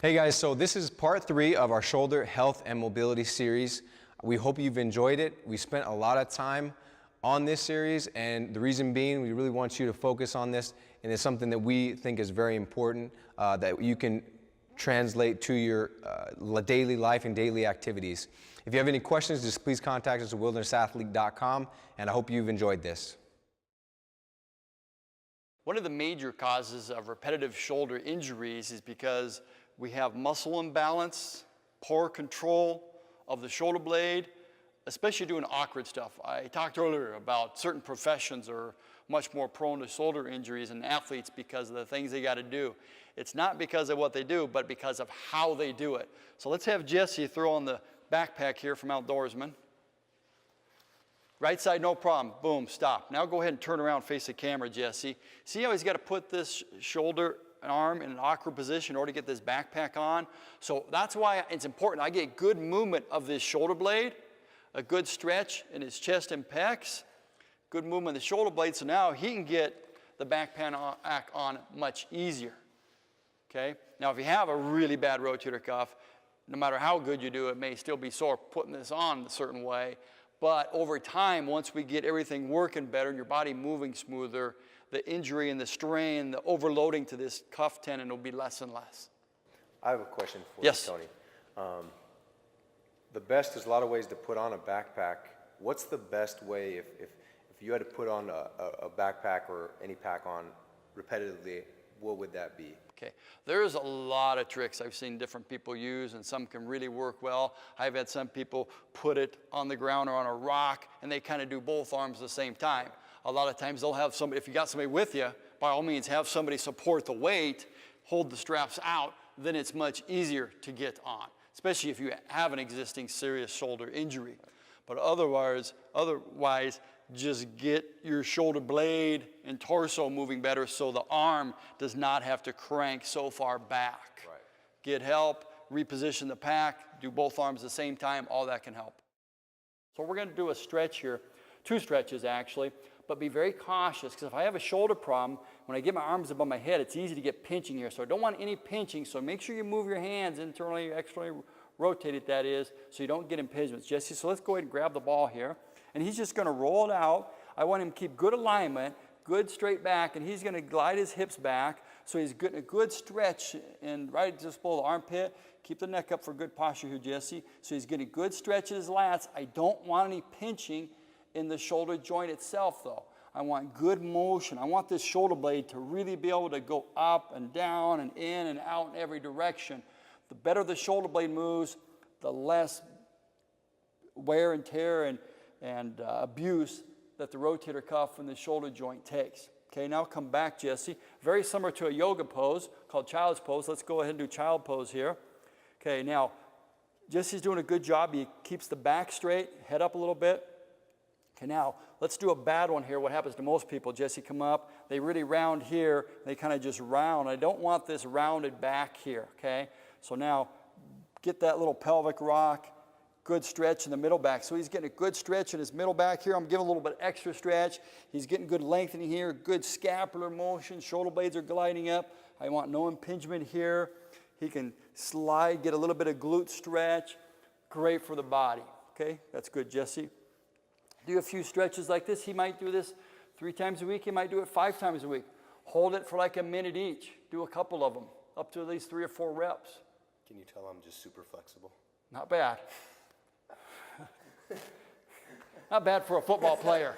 Hey guys, so this is part 3 of our shoulder health and mobility series. We hope you've enjoyed it. We spent a lot of time on this series, and the reason being, we really want you to focus on this, and it's something that we think is very important that you can translate to your daily life and daily activities. If you have any questions, just please contact us at wildernessathlete.com, and I hope you've enjoyed this. One of the major causes of repetitive shoulder injuries is because we have muscle imbalance, poor control of the shoulder blade, especially doing awkward stuff. I talked earlier about certain professions are much more prone to shoulder injuries than athletes because of the things they got to do. It's not because of what they do, but because of how they do it. So let's have Jesse throw on the backpack here from Outdoorsman. Right side, no problem. Boom, stop. Now go ahead and turn around, face the camera, Jesse. See how he's got to put this shoulder arm in an awkward position in order to get this backpack on? So that's why it's important I get good movement of this shoulder blade, a good stretch in his chest and pecs, good movement of the shoulder blade, so now he can get the backpack on much easier. Okay? Now if you have a really bad rotator cuff, no matter how good you do, it may still be sore putting this on a certain way. But over time, once we get everything working better and your body moving smoother, the injury and the strain, the overloading to this cuff tendon will be less and less. I have a question for Yes. you, Tony. There's a lot of ways to put on a backpack. What's the best way if you had to put on a backpack or any pack on repetitively, what would that be? Okay, there's a lot of tricks I've seen different people use, and some can really work well. I've had some people put it on the ground or on a rock, and they kind of do both arms at the same time. A lot of times they'll have somebody, if you got somebody with you, by all means have somebody support the weight, hold the straps out, then it's much easier to get on, especially if you have an existing serious shoulder injury. But otherwise, just get your shoulder blade and torso moving better so the arm does not have to crank so far back. Right. Get help, reposition the pack, do both arms at the same time, all that can help. So we're going to do a stretch here, 2 stretches actually, but be very cautious because if I have a shoulder problem, when I get my arms above my head, it's easy to get pinching here. So I don't want any pinching, so make sure you move your hands internally, externally rotated that is, so you don't get impingements. Jesse, so let's go ahead and grab the ball here. And he's just going to roll it out. I want him to keep good alignment, good straight back, and he's going to glide his hips back so he's getting a good stretch and right just below the armpit. Keep the neck up for good posture here, Jesse. So he's getting a good stretch in his lats. I don't want any pinching in the shoulder joint itself, though. I want good motion. I want this shoulder blade to really be able to go up and down and in and out in every direction. The better the shoulder blade moves, the less wear and tear and abuse that the rotator cuff and the shoulder joint takes. Okay, now come back, Jesse. Very similar to a yoga pose called child's pose. Let's go ahead and do child pose here. Okay, now Jesse's doing a good job. He keeps the back straight, head up a little bit. Okay, now let's do a bad one here. What happens to most people, Jesse, come up, they really round here, they kind of just round. I don't want this rounded back here, okay? So now get that little pelvic rock, good stretch in the middle back. So he's getting a good stretch in his middle back here. I'm giving a little bit extra stretch. He's getting good lengthening here, good scapular motion. Shoulder blades are gliding up. I want no impingement here. He can slide, get a little bit of glute stretch. Great for the body. Okay, that's good, Jesse. Do a few stretches like this. He might do this 3 times a week. He might do it 5 times a week. Hold it for like a minute each. Do a couple of them, up to at least 3 or 4 reps. Can you tell I'm just super flexible? Not bad. Not bad for a football player.